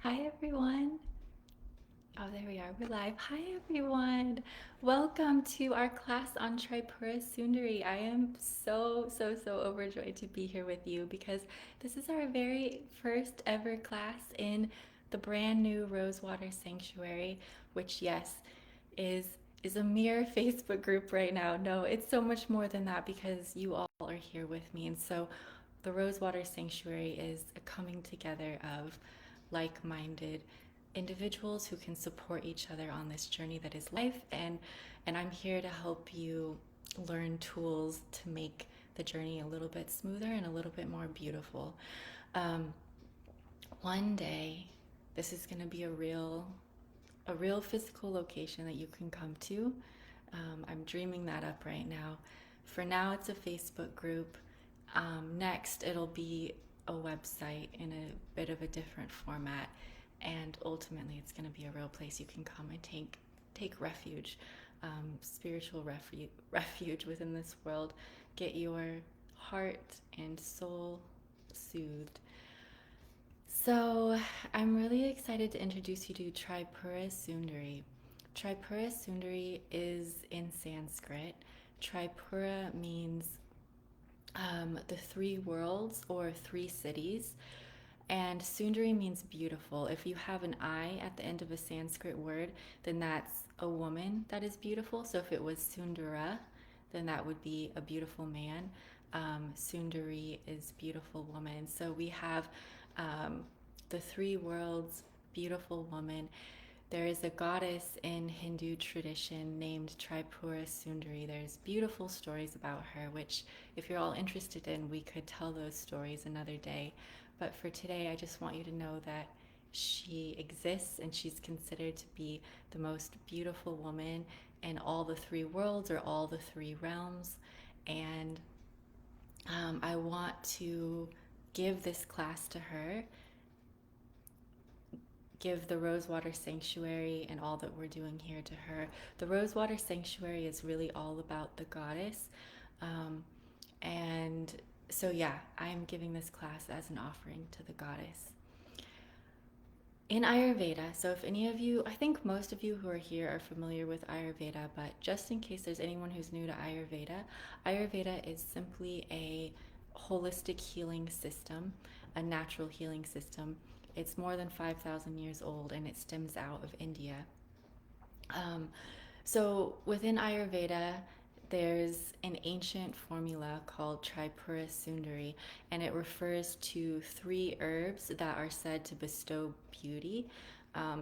Hi everyone. Oh, there we are. We're live. Hi everyone. Welcome to our class on Tripura Sundari. I am so overjoyed to be here with you because this is our very first ever class in the brand new Rosewater Sanctuary, which yes, is a mere Facebook group right now. No, it's so much more than that because you all are here with me. And so the Rosewater Sanctuary is a coming together of like-minded individuals who can support each other on this journey that is life, and I'm here to help you learn tools to make the journey a little bit smoother and a little bit more beautiful. um, One day this is going to be a real physical location that you can come to. I'm dreaming that up right now. For now, it's a Facebook group. Next, it'll be a website in a bit of a different format, and ultimately, it's going to be a real place you can come and take refuge, spiritual refuge within this world. Get your heart and soul soothed. So, I'm really excited to introduce you to Tripura Sundari. Tripura Sundari is in Sanskrit. Tripura means the three worlds or three cities, and Sundari means beautiful. If you have an I at the end of a Sanskrit word, then that's a woman that is beautiful. So if it was Sundara, then that would be a beautiful man. Sundari is beautiful woman. So we have um, the three worlds, beautiful woman. There is a goddess in Hindu tradition named Tripura Sundari. There's beautiful stories about her, which, if you're all interested in, we could tell those stories another day. But for today, I just want you to know that she exists and she's considered to be the most beautiful woman in all the three worlds or all the three realms. And I want to give this class to her, give the Rosewater Sanctuary and all that we're doing here to her. The Rosewater Sanctuary is really all about the goddess. Um, and so, yeah, I am giving this class as an offering to the goddess. In Ayurveda, so if any of you, I think most of you who are here are familiar with Ayurveda, but just in case there's anyone who's new to Ayurveda, Ayurveda is simply a holistic healing system, a natural healing system. It's more than 5,000 years old and it stems out of India. Um, so within Ayurveda, there's an ancient formula called Tripura Sundari, and it refers to three herbs that are said to bestow beauty,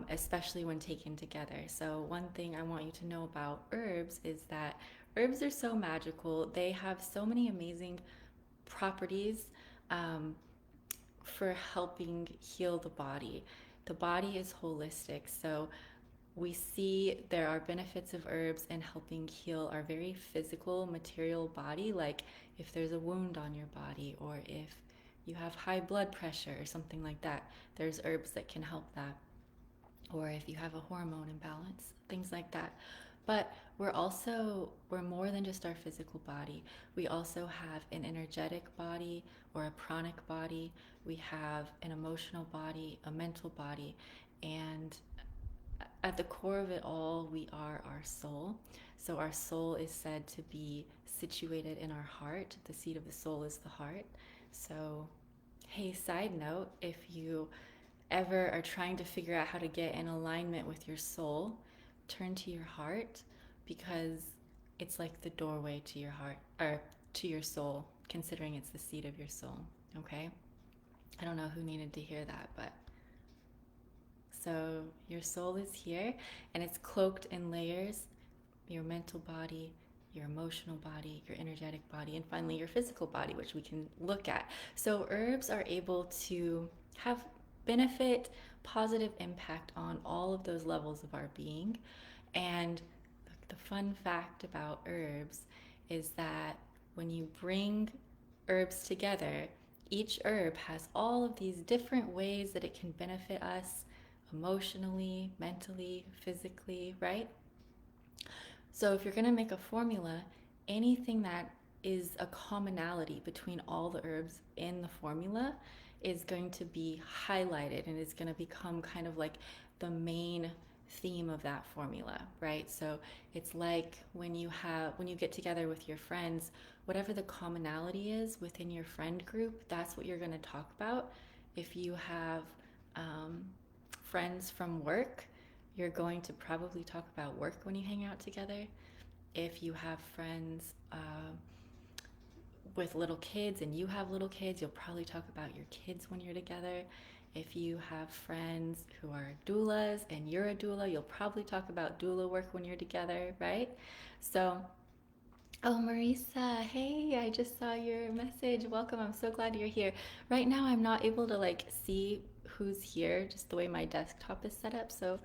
especially when taken together. So, one thing I want you to know about herbs is that herbs are so magical. They have so many amazing properties um, for helping heal the body. The body is holistic, so we see there are benefits of herbs in helping heal our very physical, material body, like if there's a wound on your body or if you have high blood pressure or something like that, there's herbs that can help that. Or if you have a hormone imbalance, things like that. But we're more than just our physical body. We also have an energetic body or a pranic body. We have an emotional body, a mental body, and at the core of it all, we are our soul. So our soul is said to be situated in our heart. The seat of the soul is the heart. So, hey, side note, if you ever are trying to figure out how to get in alignment with your soul, turn to your heart, because it's like the doorway to your heart or to your soul, considering it's the seat of your soul. Okay? I don't know who needed to hear that, but so your soul is here and it's cloaked in layers: your mental body, your emotional body, your energetic body, and finally your physical body, which we can look at. So herbs are able to have benefit, positive impact on all of those levels of our being. And the fun fact about herbs is that when you bring herbs together, each herb has all of these different ways that it can benefit us emotionally, mentally, physically, right? So if you're going to make a formula, anything that is a commonality between all the herbs in the formula is going to be highlighted and is going to become kind of like the main theme of that formula, right? So it's like when you get together with your friends, whatever the commonality is within your friend group, that's what you're going to talk about. If you have um, friends from work, you're going to probably talk about work when you hang out together. If you have friends with little kids and you have little kids, you'll probably talk about your kids when you're together. If you have friends who are doulas and you're a doula, you'll probably talk about doula work when you're together, right? So, oh, Marisa, hey, I just saw your message. Welcome. I'm so glad you're here. Right now, I'm not able to like see who's here, just the way my desktop is set up. So,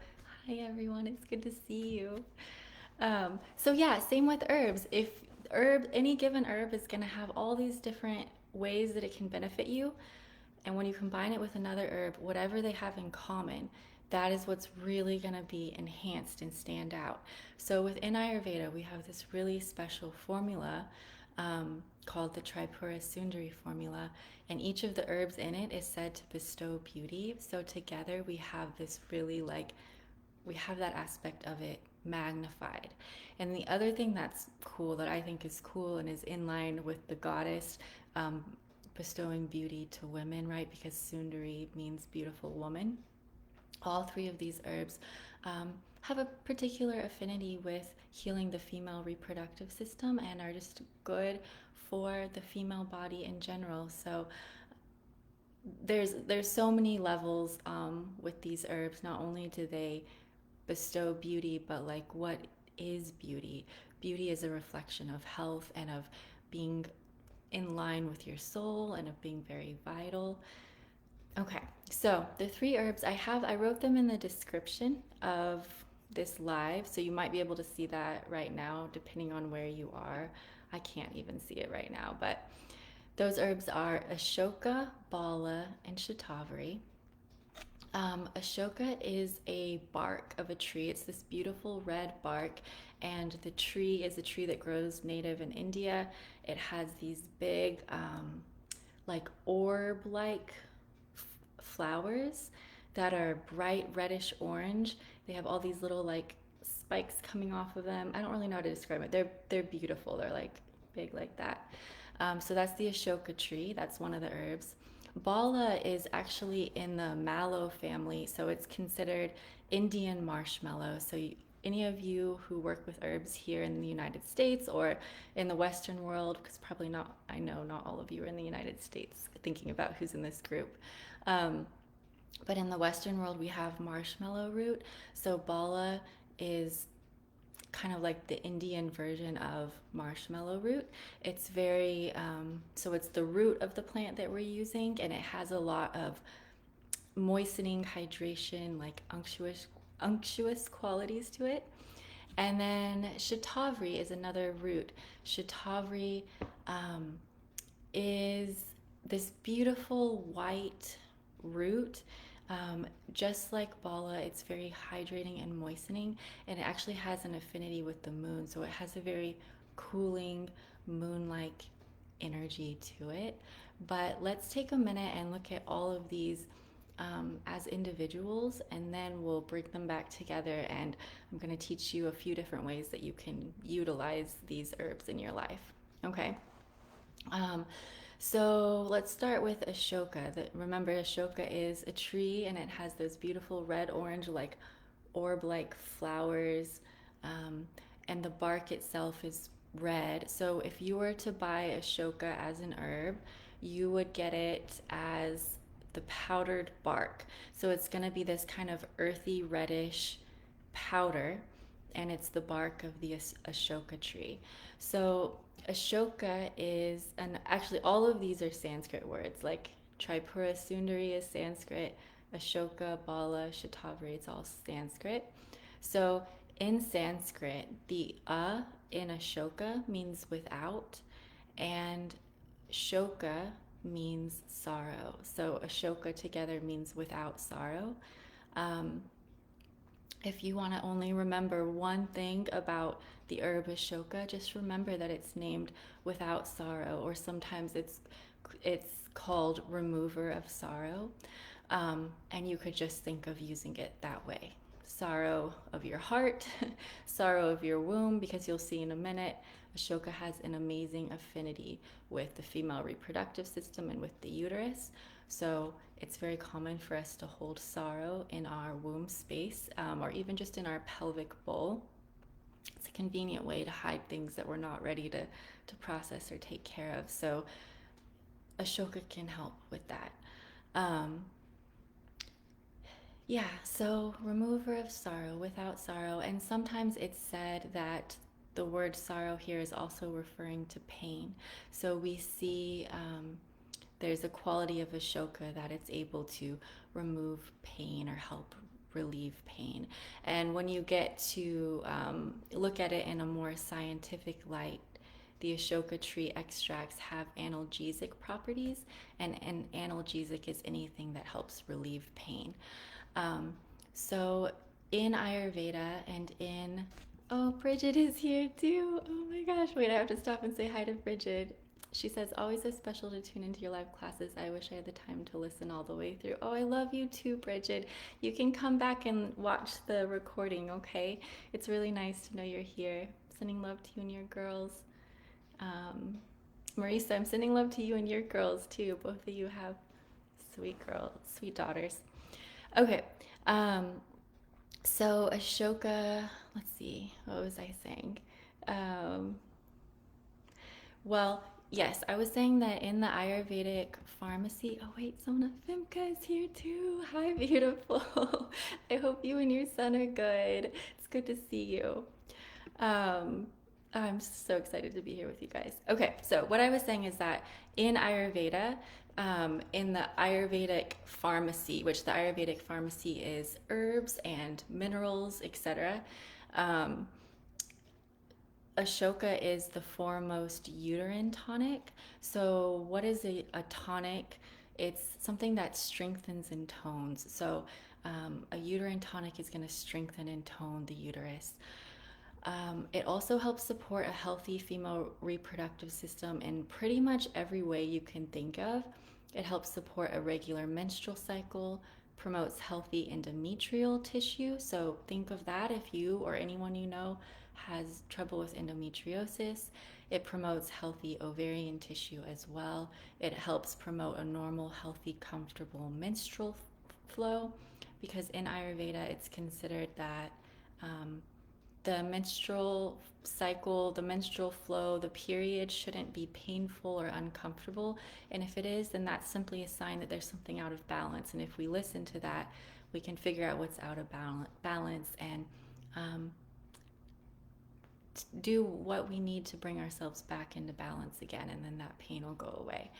hi, everyone. It's good to see you. So yeah, same with herbs. If any given herb is going to have all these different ways that it can benefit you, and when you combine it with another herb, whatever they have in common, that is what's really going to be enhanced and stand out. So within Ayurveda, we have this really special formula called the Tripura Sundari formula, and each of the herbs in it is said to bestow beauty. So together we have this really we have that aspect of it magnified. And the other thing that's cool, that I think is cool and is in line with the goddess bestowing beauty to women, right? Because Sundari means beautiful woman. All three of these herbs have a particular affinity with healing the female reproductive system and are just good for the female body in general. So there's so many levels with these herbs. Not only do they bestow beauty, but like, what is beauty? Beauty is a reflection of health and of being in line with your soul and of being very vital. Okay, so the three herbs I wrote them in the description of this live, so you might be able to see that right now depending on where you are. I can't even see it right now, but those herbs are ashoka, bala, and shatavari. Ashoka is a bark of a tree. It's this beautiful red bark, and the tree is a tree that grows native in India. It has these big, like orb-like flowers that are bright reddish orange. They have all these little like spikes coming off of them. I don't really know how to describe it. They're beautiful. They're like big like that. So that's the ashoka tree. That's one of the herbs. Bala is actually in the mallow family, so it's considered Indian marshmallow. So any of you who work with herbs here in the United States or in the Western world, because probably not, I know not all of you are in the United States, thinking about who's in this group. But in the Western world, we have marshmallow root. So bala is kind of like the Indian version of marshmallow root. It's very, so it's the root of the plant that we're using, and it has a lot of moistening, hydration, like unctuous qualities to it. And then shatavari is another root. Shatavari is this beautiful white root. Just like bala, it's very hydrating and moistening, and it actually has an affinity with the moon, so it has a very cooling, moon-like energy to it. But let's take a minute and look at all of these as individuals, and then we'll bring them back together, and I'm going to teach you a few different ways that you can utilize these herbs in your life. Okay? So let's start with ashoka. Remember, ashoka is a tree, and it has those beautiful red-orange, like orb-like flowers, and the bark itself is red. So if you were to buy ashoka as an herb, you would get it as the powdered bark. So it's going to be this kind of earthy, reddish powder, and it's the bark of the ashoka tree. So ashoka is, and actually all of these are Sanskrit words, like Tripura Sundari is Sanskrit, ashoka, bala, shatavari, it's all Sanskrit. So in Sanskrit, the in ashoka means without, and shoka means sorrow. So ashoka together means without sorrow. If you want to only remember one thing about the herb ashoka, just remember that it's named without sorrow, or sometimes it's called remover of sorrow. And you could just think of using it that way. Sorrow of your heart, sorrow of your womb, because you'll see in a minute, ashoka has an amazing affinity with the female reproductive system and with the uterus. So it's very common for us to hold sorrow in our womb space, or even just in our pelvic bowl. It's a convenient way to hide things that we're not ready to process or take care of. So ashoka can help with that. Yeah, so remover of sorrow, without sorrow. And sometimes it's said that the word sorrow here is also referring to pain. So we see there's a quality of ashoka that it's able to remove pain or help relieve pain. And when you get to look at it in a more scientific light, the ashoka tree extracts have analgesic properties, and an analgesic is anything that helps relieve pain. So in Ayurveda and in, oh, Bridget is here too. Oh my gosh, wait, I have to stop and say hi to Bridget. She says, always so special to tune into your live classes. I wish I had the time to listen all the way through. Oh, I love you too, Bridget. You can come back and watch the recording, okay? It's really nice to know you're here. Sending love to you and your girls. Marisa, I'm sending love to you and your girls too. Both of you have sweet girls, sweet daughters. Okay, so ashoka, let's see, what was I saying? Um, well, yes, I was saying that in the Ayurvedic pharmacy, oh wait, Sona Fimka is here too. Hi, beautiful. I hope you and your son are good. It's good to see you. Um, I'm so excited to be here with you guys. Okay, so what I was saying is that in Ayurveda, in the Ayurvedic pharmacy, which the Ayurvedic pharmacy is herbs and minerals, etc., um, ashoka is the foremost uterine tonic. So, what is a tonic? It's something that strengthens and tones. So, a uterine tonic is going to strengthen and tone the uterus. It also helps support a healthy female reproductive system in pretty much every way you can think of. It helps support a regular menstrual cycle, promotes healthy endometrial tissue. So think of that if you or anyone you know has trouble with endometriosis. It promotes healthy ovarian tissue as well. It helps promote a normal, healthy, comfortable menstrual flow, because in Ayurveda it's considered that the menstrual cycle, the menstrual flow, the period shouldn't be painful or uncomfortable. And if it is, then that's simply a sign that there's something out of balance. And if we listen to that, we can figure out what's out of balance and do what we need to bring ourselves back into balance again. And then that pain will go away.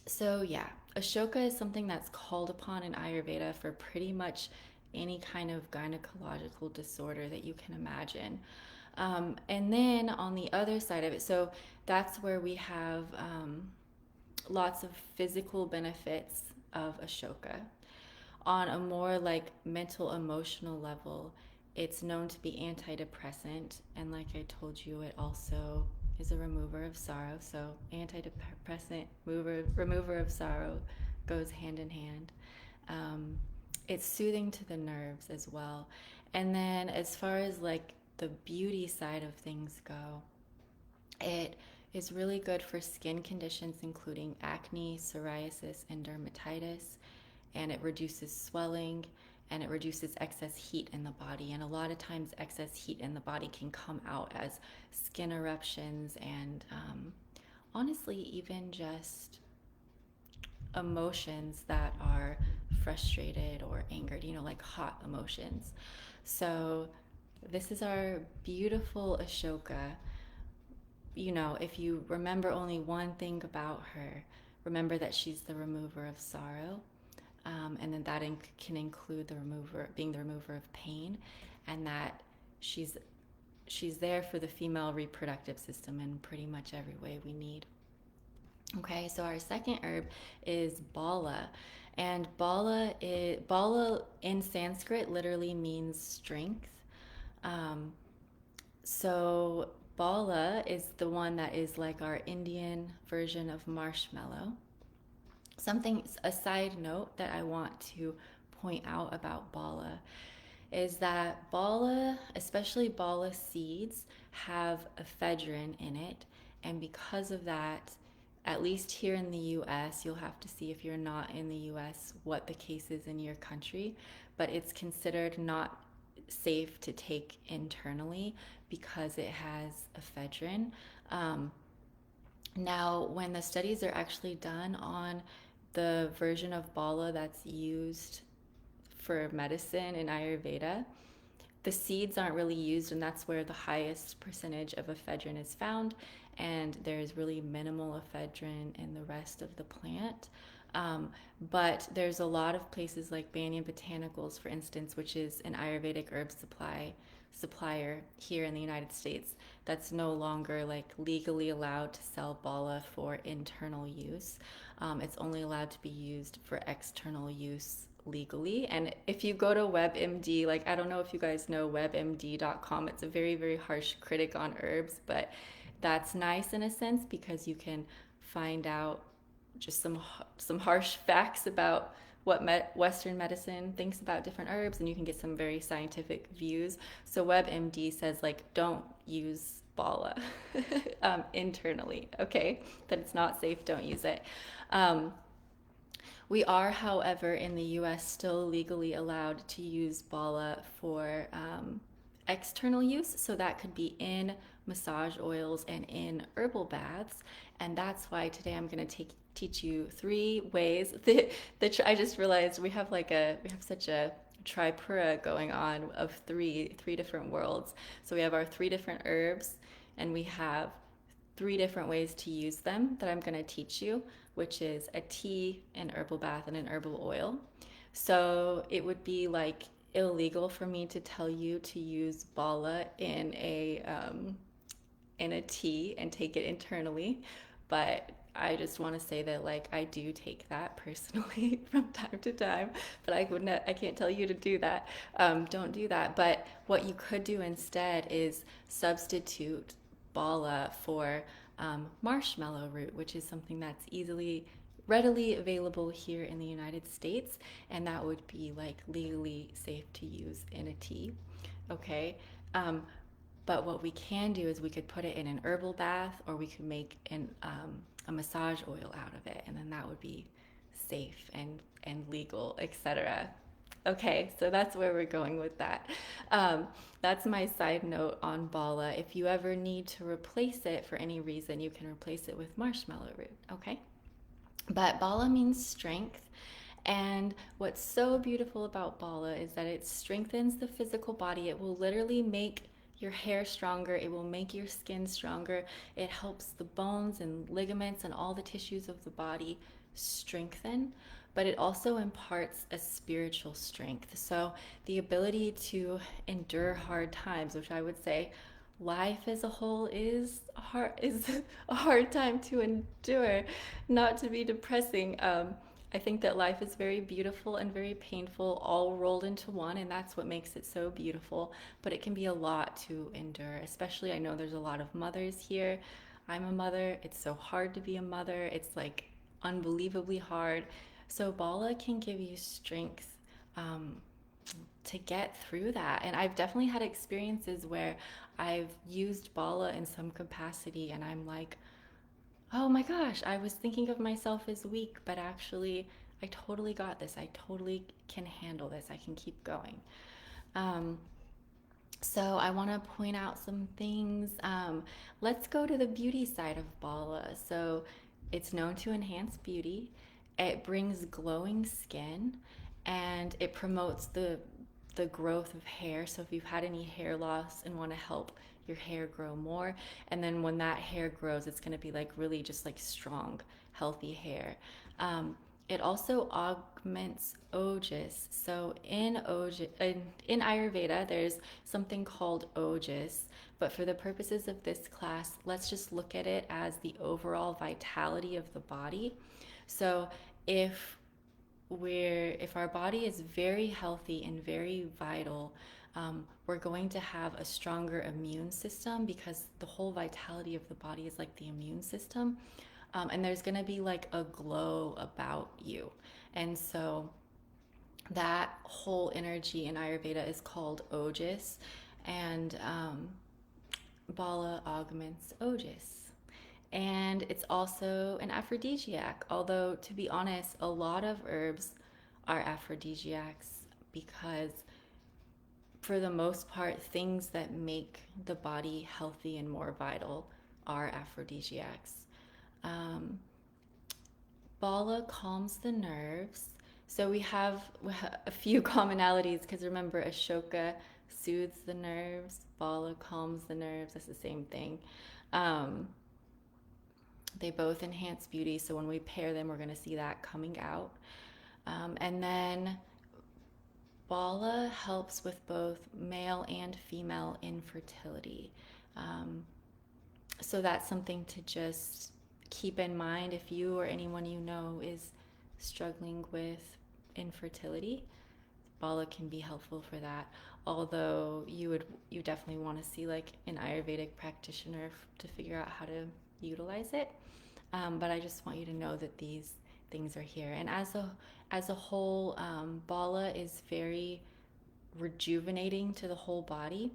So yeah, ashoka is something that's called upon in Ayurveda for pretty much any kind of gynecological disorder that you can imagine. And then on the other side of it, so that's where we have lots of physical benefits of ashoka. On a more like mental emotional level, it's known to be antidepressant, and like I told you, it also is a remover of sorrow. So antidepressant, remover of sorrow goes hand in hand. It's soothing to the nerves as well. And then as far as like the beauty side of things go, it is really good for skin conditions including acne, psoriasis, and dermatitis. And it reduces swelling, and it reduces excess heat in the body. And a lot of times excess heat in the body can come out as skin eruptions and honestly even just emotions that are frustrated or angered, like hot emotions. So this is our beautiful ashoka. If you remember only one thing about her, remember that she's the remover of sorrow. And then that can include being the remover of pain, and that she's there for the female reproductive system in pretty much every way we need. Okay, so our second herb is bala. And bala in Sanskrit literally means strength. So bala is the one that is like our Indian version of marshmallow. Something, a side note that I want to point out about bala is that bala, especially bala seeds, have ephedrine in it. And because of that, at least here in the US, you'll have to see if you're not in the US what the case is in your country, but it's considered not safe to take internally because it has ephedrine. Um, Now, when the studies are actually done on the version of bala that's used for medicine in Ayurveda, the seeds aren't really used, and that's where the highest percentage of ephedrine is found. And there's really minimal ephedrine in the rest of the plant. Um, but there's a lot of places like Banyan Botanicals, for instance, which is an Ayurvedic herb supplier here in the United States, that's no longer like legally allowed to sell bala for internal use. It's only allowed to be used for external use legally. And if you go to WebMD, like I don't know if you guys know WebMD.com, it's a very, very harsh critic on herbs, but that's nice in a sense because you can find out just some harsh facts about what Western medicine thinks about different herbs, and you can get some very scientific views. So WebMD says like don't use bala internally. Okay, that it's not safe. Don't use it. Um, we are, however, in the US still legally allowed to use bala for external use. So that could be in massage oils and in herbal baths. And that's why today I'm going to teach you 3 ways that I just realized we have such a tripura going on of three different worlds. So we have our 3 different herbs, and we have 3 different ways to use them that I'm going to teach you, which is a tea, an herbal bath, and an herbal oil. So it would be like illegal for me to tell you to use bala in a tea and take it internally, but I just want to say that like I do take that personally from time to time, but I can't tell you to do that. Don't do that. But what you could do instead is substitute bala for marshmallow root, which is something that's readily available here in the United States, and that would be like legally safe to use in a tea. Okay. Um, but what we can do is we could put it in an herbal bath, or we could make a massage oil out of it, and then that would be safe and legal, etc. Okay, so that's where we're going with that. That's my side note on bala. If you ever need to replace it for any reason, you can replace it with marshmallow root. Okay, but bala means strength. And what's so beautiful about bala is that it strengthens the physical body. It will literally make your hair stronger. It will make your skin stronger. It helps the bones and ligaments and all the tissues of the body strengthen, but it also imparts a spiritual strength. So the ability to endure hard times, which I would say life as a whole is a hard time to endure, not to be depressing. I think that life is very beautiful and very painful, all rolled into one, and that's what makes it so beautiful. But it can be a lot to endure, especially I know there's a lot of mothers here. I'm a mother. It's so hard to be a mother. It's like unbelievably hard. So Bala can give you strength um, to get through that. And I've definitely had experiences where I've used Bala in some capacity, and I'm like, oh my gosh, I was thinking of myself as weak, but actually, I totally got this. I totally can handle this. I can keep going. Um, so, I want to point out some things. Let's go to the beauty side of Bala. So, it's known to enhance beauty, it brings glowing skin, and it promotes the growth of hair. So if you've had any hair loss and want to help your hair grow more, and then when that hair grows, it's going to be like really just like strong, healthy hair. It also augments ojas. So in Ayurveda, there's something called ojas, but for the purposes of this class, let's just look at it as the overall vitality of the body. So if if our body is very healthy and very vital, we're going to have a stronger immune system because the whole vitality of the body is like the immune system. And there's going to be like a glow about you. And so that whole energy in Ayurveda is called ojas, and bala augments ojas. And it's also an aphrodisiac, although, to be honest, a lot of herbs are aphrodisiacs because, for the most part, things that make the body healthy and more vital are aphrodisiacs. Um, Bala calms the nerves. So we have a few commonalities because remember, ashoka soothes the nerves, bala calms the nerves. That's the same thing. Um, they both enhance beauty. So when we pair them, we're going to see that coming out. And then bala helps with both male and female infertility. Um, so that's something to just keep in mind if you or anyone you know is struggling with infertility. Bala can be helpful for that. Although you definitely want to see like an Ayurvedic practitioner to figure out how to utilize it. But I just want you to know that these things are here. And as a whole, bala is very rejuvenating to the whole body,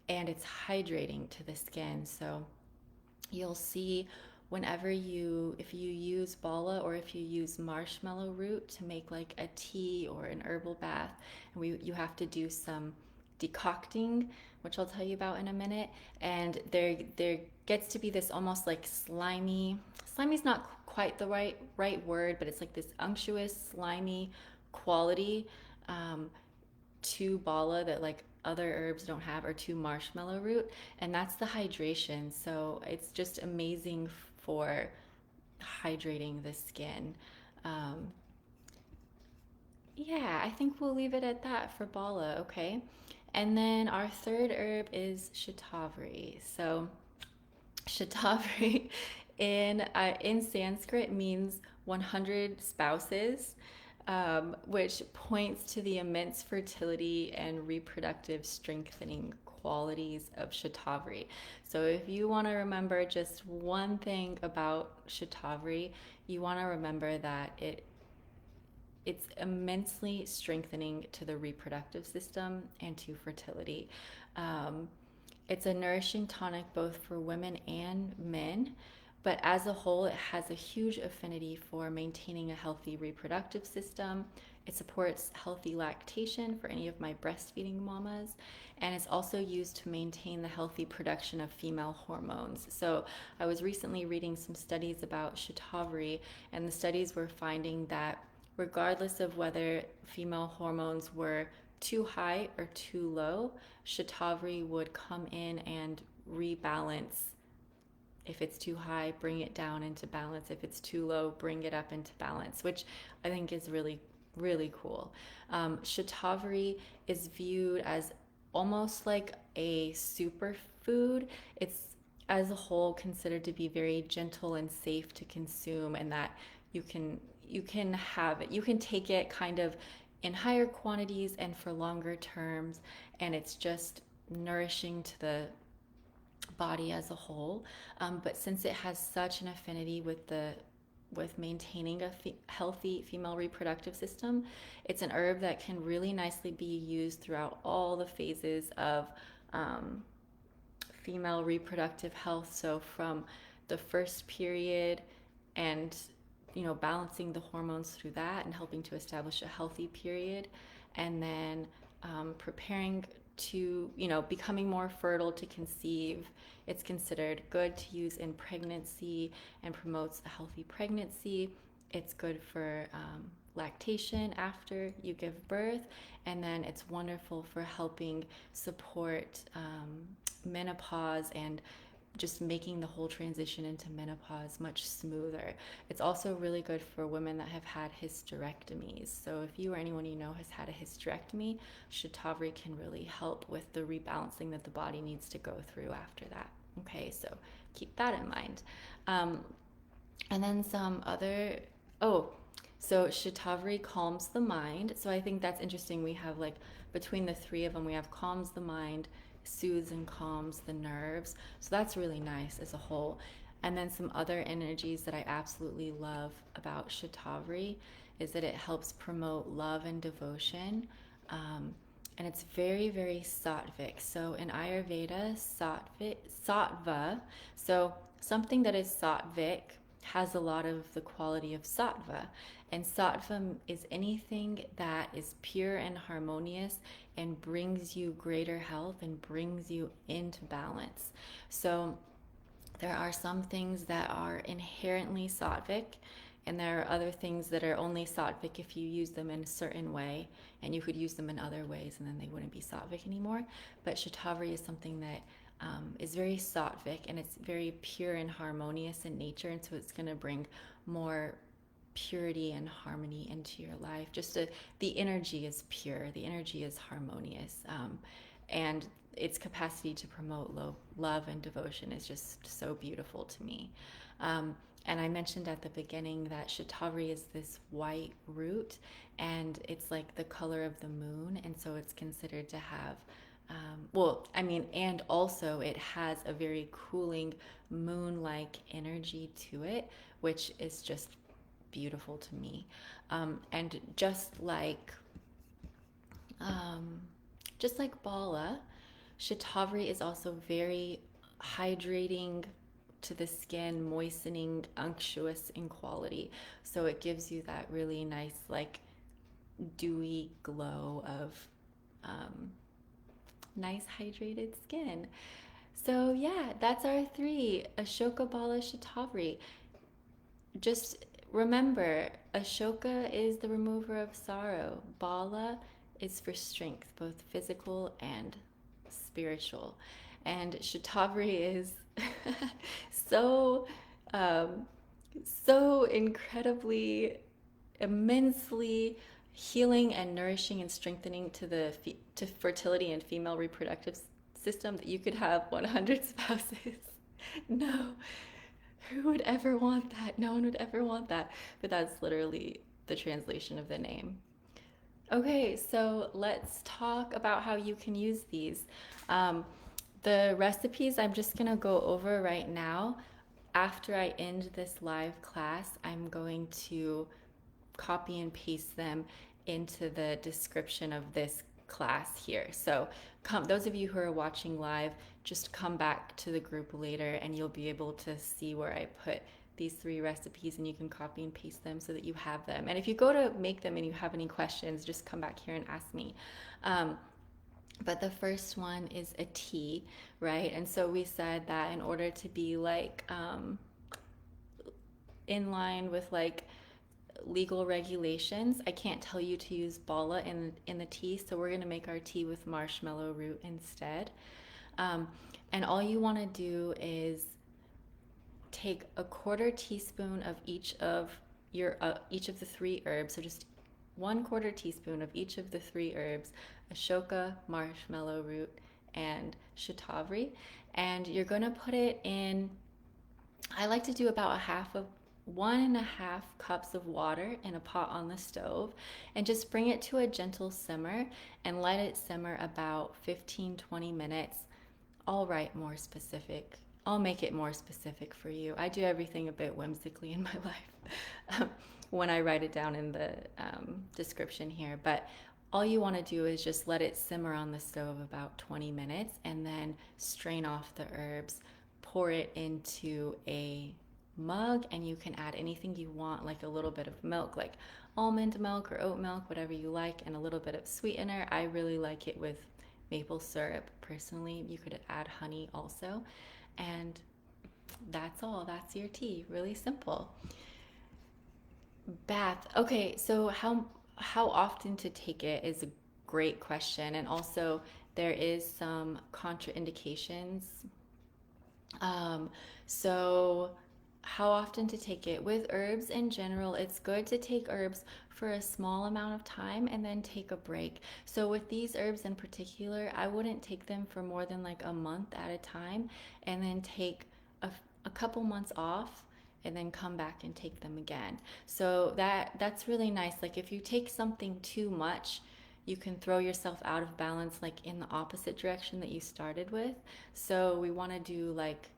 and it's hydrating to the skin. So you'll see whenever if you use bala or if you use marshmallow root to make like a tea or an herbal bath, and you have to do some decocting, which I'll tell you about in a minute. And there gets to be this almost like slimy's not quite the right word, but it's like this unctuous slimy quality, um, to bala that like other herbs don't have, or to marshmallow root, and that's the hydration. So it's just amazing for hydrating the skin. um, yeah, I think we'll leave it at that for bala. Okay, and then our third herb is shatavari. So shatavari in Sanskrit means 100 spouses, which points to the immense fertility and reproductive strengthening qualities of shatavari. So if you want to remember just one thing about shatavari, you want to remember that it's immensely strengthening to the reproductive system and to fertility. Um, it's a nourishing tonic both for women and men, but as a whole, it has a huge affinity for maintaining a healthy reproductive system. It supports healthy lactation for any of my breastfeeding mamas, and it's also used to maintain the healthy production of female hormones. So, I was recently reading some studies about shatavari, and the studies were finding that regardless of whether female hormones were too high or too low, shatavari would come in and rebalance. If it's too high, bring it down into balance. If it's too low, bring it up into balance, which I think is really, really cool. Shatavari is viewed as almost like a superfood. It's, as a whole, considered to be very gentle and safe to consume, and that you can have it. You can take it kind of in higher quantities and for longer terms, and it's just nourishing to the body as a whole. But since it has such an affinity with maintaining a healthy female reproductive system, it's an herb that can really nicely be used throughout all the phases of um, female reproductive health. So from the first period, and balancing the hormones through that and helping to establish a healthy period, and then preparing to, becoming more fertile to conceive. It's considered good to use in pregnancy and promotes a healthy pregnancy. It's good for lactation after you give birth, and then it's wonderful for helping support menopause and just making the whole transition into menopause much smoother. It's also really good for women that have had hysterectomies. So if you or anyone you know has had a hysterectomy, shatavari can really help with the rebalancing that the body needs to go through after that. Okay, so keep that in mind. And then some other, oh, So shatavari calms the mind. So I think that's interesting. We have like between the three of them, we have calms the mind, soothes and calms the nerves. So that's really nice as a whole. And then some other energies that I absolutely love about shatavari is that it helps promote love and devotion. Um, and it's very, very sattvic. So in Ayurveda, sattva, so something that is sattvic has a lot of the quality of sattva. And sattva is anything that is pure and harmonious and brings you greater health and brings you into balance. So there are some things that are inherently sattvic, and there are other things that are only sattvic if you use them in a certain way, and you could use them in other ways and then they wouldn't be sattvic anymore. But shatavari is something that is very sattvic, and it's very pure and harmonious in nature, and so it's going to bring more purity and harmony into your life. The energy is pure, the energy is harmonious, and its capacity to promote love and devotion is just so beautiful to me. And I mentioned at the beginning that shatavari is this white root, and it's like the color of the moon, and so it's considered to have and also it has a very cooling moon like energy to it, which is just beautiful to me. And just like bala, shatavari is also very hydrating to the skin, moistening, unctuous in quality. So it gives you that really nice, like, dewy glow of nice hydrated skin. So yeah, that's our three: ashoka, bala, shatavari. Just remember, ashoka is the remover of sorrow. Bala is for strength, both physical and spiritual. And shatavari is so um, so incredibly, immensely healing and nourishing and strengthening to fertility and female reproductive system that you could have 100 spouses. No, who would ever want that? No one would ever want that. But that's literally the translation of the name. Okay, so let's talk about how you can use these. Um, the recipes I'm just gonna go over right now. After I end this live class, I'm going to copy and paste them into the description of this class here. So those of you who are watching live, just come back to the group later and you'll be able to see where I put these three recipes, and you can copy and paste them so that you have them. And if you go to make them and you have any questions, just come back here and ask me. But the first one is a tea, right? And so we said that in order to be like in line with like legal regulations, I can't tell you to use bala in the tea, so we're gonna make our tea with marshmallow root instead. And all you want to do is take a quarter teaspoon of each of the three herbs. So just 1/4 teaspoon of each of the three herbs: ashoka, marshmallow root, and shatavari. And you're gonna put it in. I like to do about 1.5 cups of water in a pot on the stove, and just bring it to a gentle simmer and let it simmer about 15-20 minutes. I'll write more specific. I'll make it more specific for you. I do everything a bit whimsically in my life when I write it down in the description here. But all you want to do is just let it simmer on the stove about 20 minutes and then strain off the herbs, pour it into a mug, and you can add anything you want, like a little bit of milk, like almond milk or oat milk, whatever you like, and a little bit of sweetener. I really like it with maple syrup personally. You could add honey also, and that's all. That's your tea. Really simple. Bath. Okay, so how often to take it is a great question, and also there is some contraindications. So how often to take it? With herbs in general, it's good to take herbs for a small amount of time and then take a break. So with these herbs in particular, I wouldn't take them for more than like a month at a time, and then take a couple months off and then come back and take them again. So that's really nice. Like if you take something too much, you can throw yourself out of balance like in the opposite direction that you started with. So we want to do like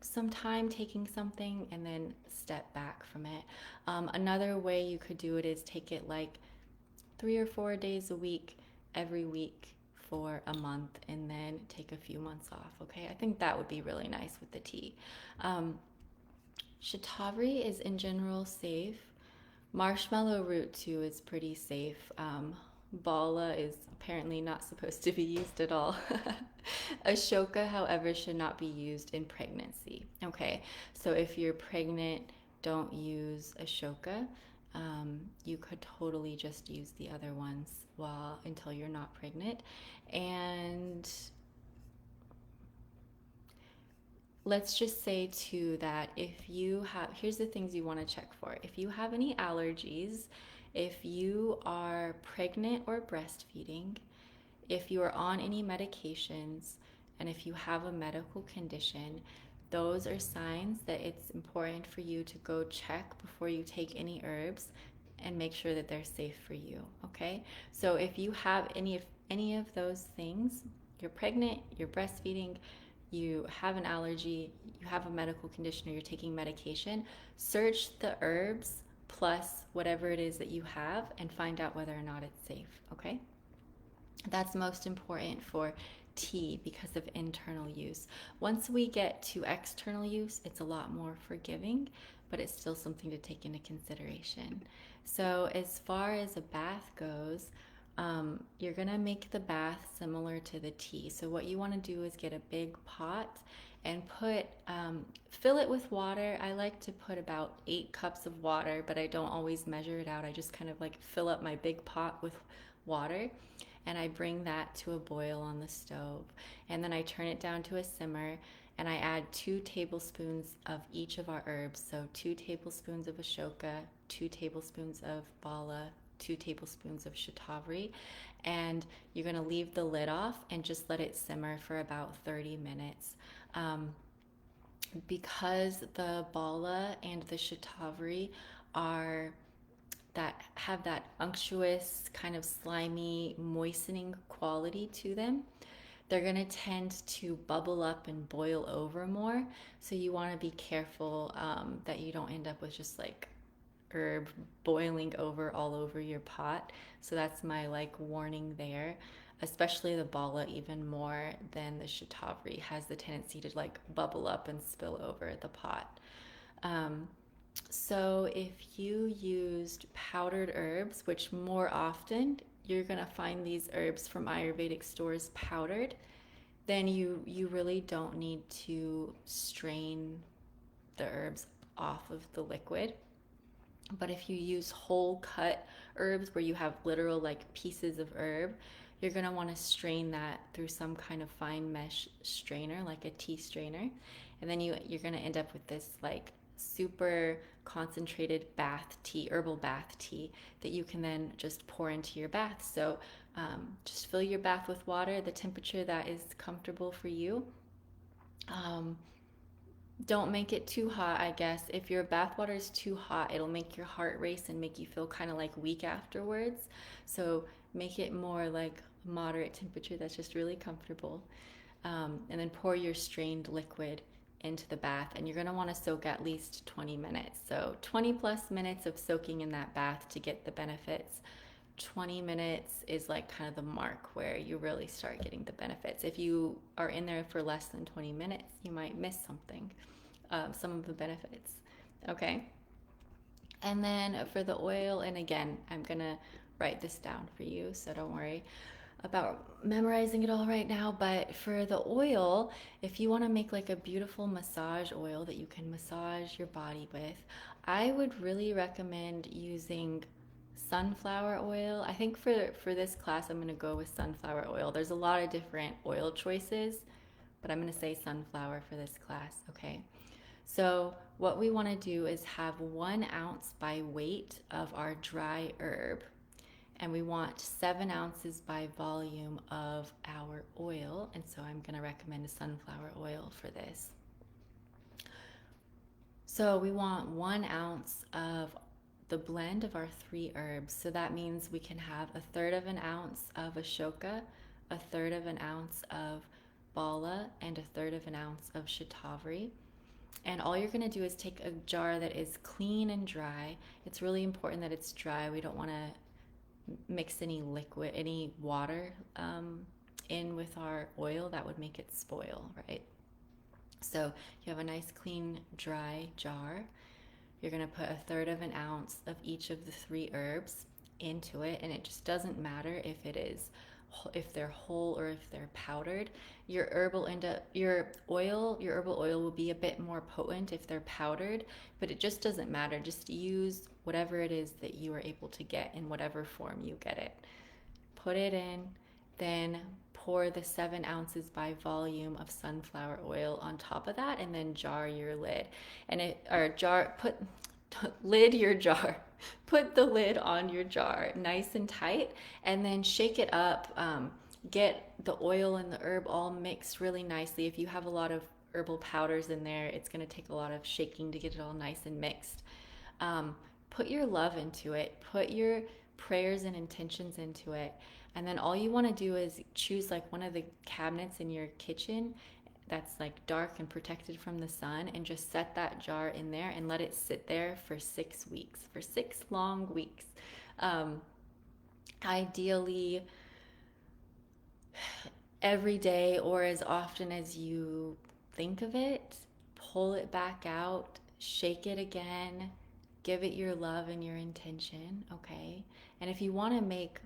some time taking something and then step back from it. Another way you could do it is take it like 3 or 4 days a week, every week for a month, and then take a few months off. Okay, I think that would be really nice with the tea. Um, Shatavari is in general safe. Marshmallow root too is pretty safe. Bala is apparently not supposed to be used at all. Ashoka, however, should not be used in pregnancy. Okay, so if you're pregnant, don't use ashoka. You could totally just use the other ones while until you're not pregnant. And let's just say too that if you have, here's the things you want to check for. If you have any allergies, if you are pregnant or breastfeeding, if you are on any medications, and if you have a medical condition, those are signs that it's important for you to go check before you take any herbs and make sure that they're safe for you, okay? So if you have any of those things, you're pregnant, you're breastfeeding, you have an allergy, you have a medical condition, or you're taking medication, search the herbs plus whatever it is that you have and find out whether or not it's safe, okay? That's most important for tea because of internal use. Once we get to external use, it's a lot more forgiving, but it's still something to take into consideration. So as far as a bath goes, you're gonna make the bath similar to the tea. So what you want to do is get a big pot and fill it with water. I like to put about 8 cups of water, but I don't always measure it out. I just kind of like fill up my big pot with water, and I bring that to a boil on the stove. And then I turn it down to a simmer, and I add 2 tablespoons of each of our herbs. So 2 tablespoons of ashoka, 2 tablespoons of bala, 2 tablespoons of shatavari, and you're going to leave the lid off and just let it simmer for about 30 minutes. Because the bala and the shatavari are that have that unctuous kind of slimy moistening quality to them, they're going to tend to bubble up and boil over more. So you want to be careful that you don't end up with just like herb boiling over all over your pot. So that's my like warning there. Especially the bala, even more than the shatavari, has the tendency to like bubble up and spill over the pot. So if you used powdered herbs, which more often you're gonna find these herbs from Ayurvedic stores powdered, then you really don't need to strain the herbs off of the liquid. But if you use whole cut herbs where you have literal like pieces of herb, you're going to want to strain that through some kind of fine mesh strainer, like a tea strainer. And then you're going to end up with this like super concentrated bath tea, herbal bath tea that you can then just pour into your bath. So just fill your bath with water, the temperature that is comfortable for you. Don't make it too hot, I guess. If your bath water is too hot, it'll make your heart race and make you feel kind of like weak afterwards. So make it more like moderate temperature that's just really comfortable. And then pour your strained liquid into the bath, and you're going to want to soak at least 20 minutes. So 20 plus minutes of soaking in that bath to get the benefits. 20 minutes is like kind of the mark where you really start getting the benefits. If you are in there for less than 20 minutes, you might miss something, some of the benefits. Okay. And then for the oil, and again, I'm going to write this down for you, so don't worry about memorizing it all right now. But for the oil, if you want to make like a beautiful massage oil that you can massage your body with, I would really recommend using sunflower oil. I think for this class, I'm going to go with sunflower oil. There's a lot of different oil choices, but I'm going to say sunflower for this class, okay? So what we want to do is have 1 ounce by weight of our dry herb, and we want 7 ounces by volume of our oil, and so I'm going to recommend sunflower oil for this. So we want 1 ounce of the blend of our 3 herbs. So that means we can have a third of an ounce of ashoka, a third of an ounce of bala, and a third of an ounce of shatavari. And all you're going to do is take a jar that is clean and dry. It's really important that it's dry. We don't want to mix any liquid, any water in with our oil. That would make it spoil, right? So you have a nice, clean, dry jar. You're going to put a third of an ounce of each of the 3 herbs into it, and it just doesn't matter if they're whole or if they're powdered. Your herbal oil will be a bit more potent if they're powdered, but it just doesn't matter. Just use whatever it is that you are able to get in whatever form you get it. Put it in, then pour the 7 ounces by volume of sunflower oil on top of that, and then jar your lid. Lid your jar. Put the lid on your jar nice and tight, and then shake it up. Get the oil and the herb all mixed really nicely. If you have a lot of herbal powders in there, it's going to take a lot of shaking to get it all nice and mixed. Put your love into it. Put your prayers and intentions into it. And then all you want to do is choose like one of the cabinets in your kitchen that's like dark and protected from the sun, and just set that jar in there and let it sit there for 6 weeks, for 6 long weeks. Um, Ideally, every day or as often as you think of it, pull it back out, shake it again, give it your love and your intention, okay? And if you want to make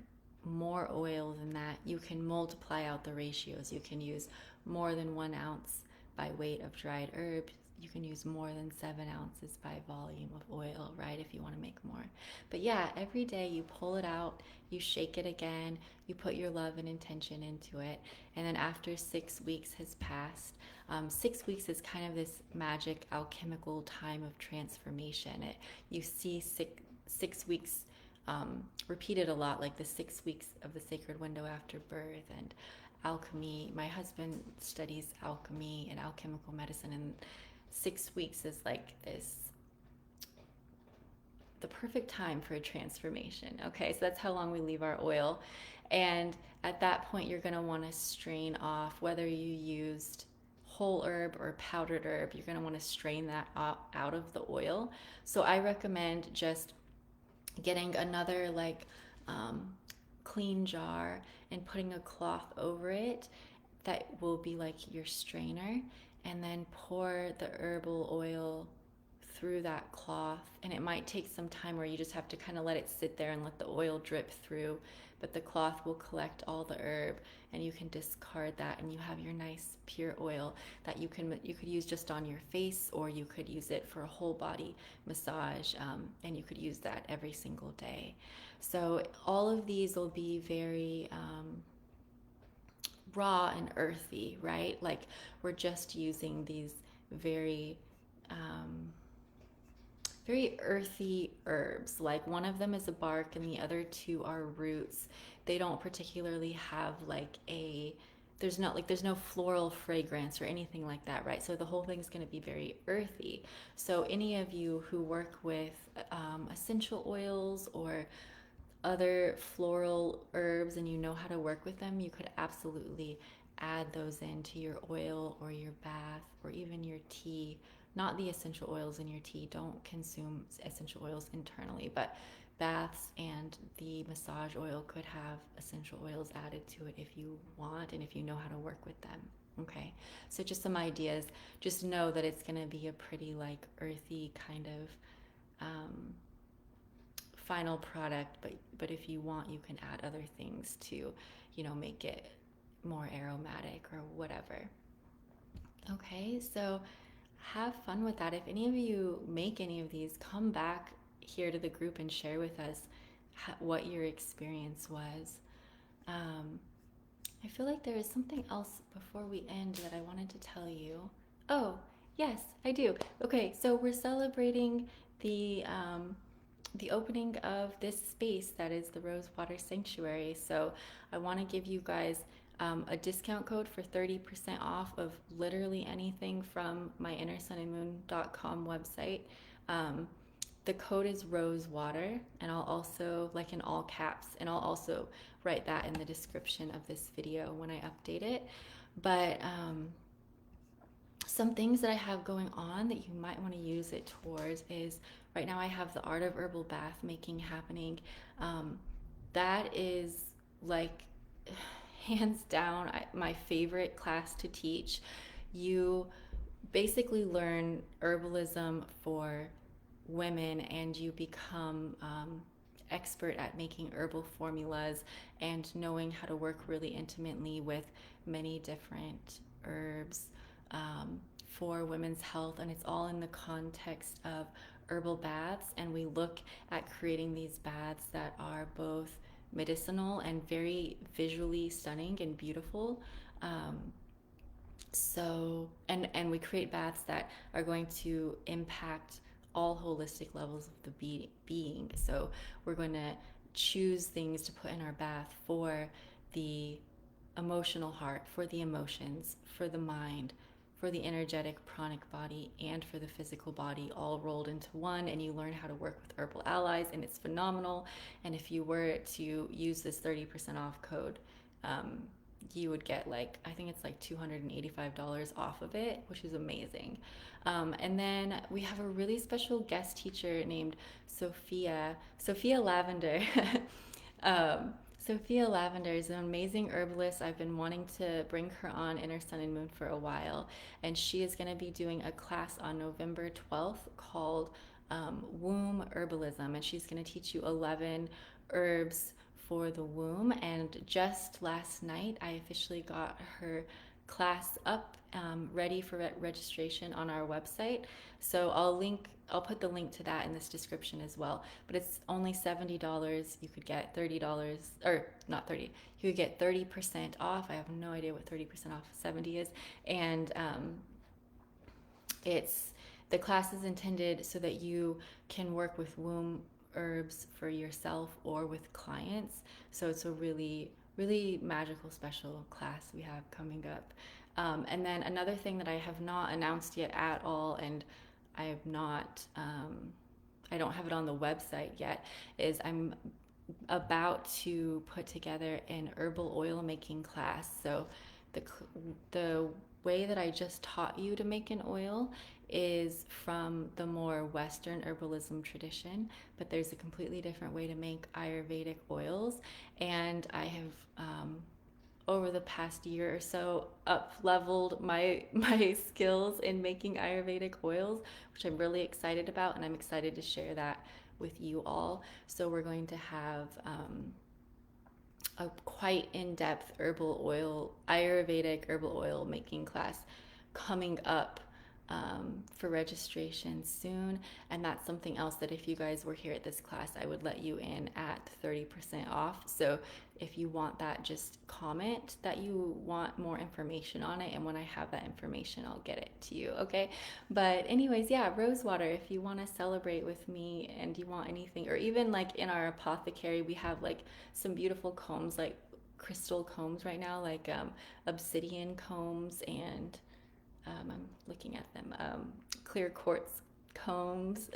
more oil than that, you can multiply out the ratios. You can use more than 1 ounce by weight of dried herbs. You can use more than 7 ounces by volume of oil, right? If you want to make more. But yeah, every day you pull it out, you shake it again, you put your love and intention into it. And then after 6 weeks has passed, 6 weeks is kind of this magic alchemical time of transformation. You see 6 weeks repeated a lot, like the 6 weeks of the sacred window after birth, and alchemy. My husband studies alchemy and alchemical medicine, and 6 weeks is like the perfect time for a transformation. Okay, so that's how long we leave our oil. And at that point, you're going to want to strain off whether you used whole herb or powdered herb. You're going to want to strain that out of the oil. So I recommend just getting another clean jar and putting a cloth over it that will be like your strainer, and then pour the herbal oil through that cloth. And it might take some time where you just have to kind of let it sit there and let the oil drip through, but the cloth will collect all the herb, and you can discard that, and you have your nice pure oil that you could use just on your face, or you could use it for a whole body massage, and you could use that every single day. So all of these will be very raw and earthy, right? Like we're just using these very very earthy herbs. Like one of them is a bark and the other two are roots. They don't particularly have there's no floral fragrance or anything like that, right? So the whole thing's going to be very earthy. So any of you who work with essential oils or other floral herbs and you know how to work with them, you could absolutely add those into your oil or your bath or even your tea. Not the essential oils in your tea. Don't consume essential oils internally, but baths and the massage oil could have essential oils added to it if you want and if you know how to work with them. Okay, so just some ideas. Just know that it's going to be a pretty earthy kind of final product, but if you want, you can add other things to make it more aromatic or whatever. Okay, so have fun with that. If any of you make any of these, come back here to the group and share with us what your experience was. I feel like there is something else before we end that I wanted to tell you. Oh, yes, I do. Okay, so we're celebrating the opening of this space that is the Rosewater Sanctuary. So I want to give you guys a discount code for 30% off of literally anything from my innersunandmoon.com website. Um, the code is Rosewater, and I'll also, like in all caps, and I'll also write that in the description of this video when I update it. But some things that I have going on that you might want to use it towards is right now I have the Art of Herbal Bath Making happening. That is like hands down my favorite class to teach. You basically learn herbalism for women and you become expert at making herbal formulas and knowing how to work really intimately with many different herbs for women's health. And it's all in the context of herbal baths. And we look at creating these baths that are both medicinal and very visually stunning and beautiful. And we create baths that are going to impact all holistic levels of the being. So we're going to choose things to put in our bath for the emotional heart, for the emotions, for the mind, for the energetic pranic body, and for the physical body, all rolled into one. And you learn how to work with herbal allies, and it's phenomenal. And if you were to use this 30% off code, you would get I think it's like $285 off of it, which is amazing. And then we have a really special guest teacher named Sophia Lavender. Sophia Lavender is an amazing herbalist. I've been wanting to bring her on Inner Sun and Moon for a while, and she is going to be doing a class on November 12th called Womb Herbalism, and she's going to teach you 11 herbs for the womb. And just last night, I officially got her class up, ready for registration on our website. So I'll put the link to that in this description as well. But it's only $70. You could get $30, or not 30. You could get 30% off. I have no idea what 30% off 70 is. And the class is intended so that you can work with womb herbs for yourself or with clients. So it's a really, really magical special class we have coming up. And then another thing that I have not announced yet at all, and I have not, I don't have it on the website yet, is I'm about to put together an herbal oil making class. So the way that I just taught you to make an oil is from the more Western herbalism tradition, but there's a completely different way to make Ayurvedic oils. And I have, over the past year or so, up-leveled my skills in making Ayurvedic oils, which I'm really excited about, and I'm excited to share that with you all. So we're going to have a quite in-depth Ayurvedic herbal oil making class coming up for registration soon. And that's something else that if you guys were here at this class, I would let you in at 30% off. So if you want that, just comment that you want more information on it, and when I have that information, I'll get it to you, okay? But anyways, yeah, Rosewater, if you want to celebrate with me and you want anything, or even in our apothecary, we have some beautiful combs, like crystal combs right now, obsidian combs, and I'm looking at them, clear quartz combs,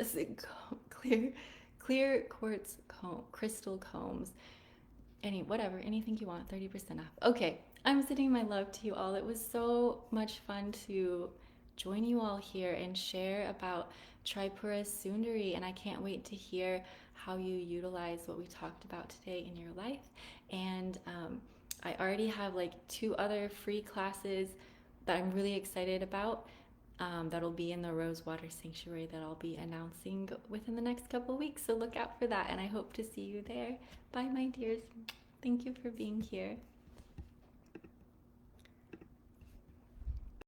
clear quartz crystal combs, anything you want, 30% off. Okay, I'm sending my love to you all. It was so much fun to join you all here and share about Tripura Sundari, and I can't wait to hear how you utilize what we talked about today in your life. And I already have 2 other free classes that I'm really excited about, that'll be in the Rosewater Sanctuary that I'll be announcing within the next couple of weeks. So look out for that, and I hope to see you there. Bye, my dears. Thank you for being here.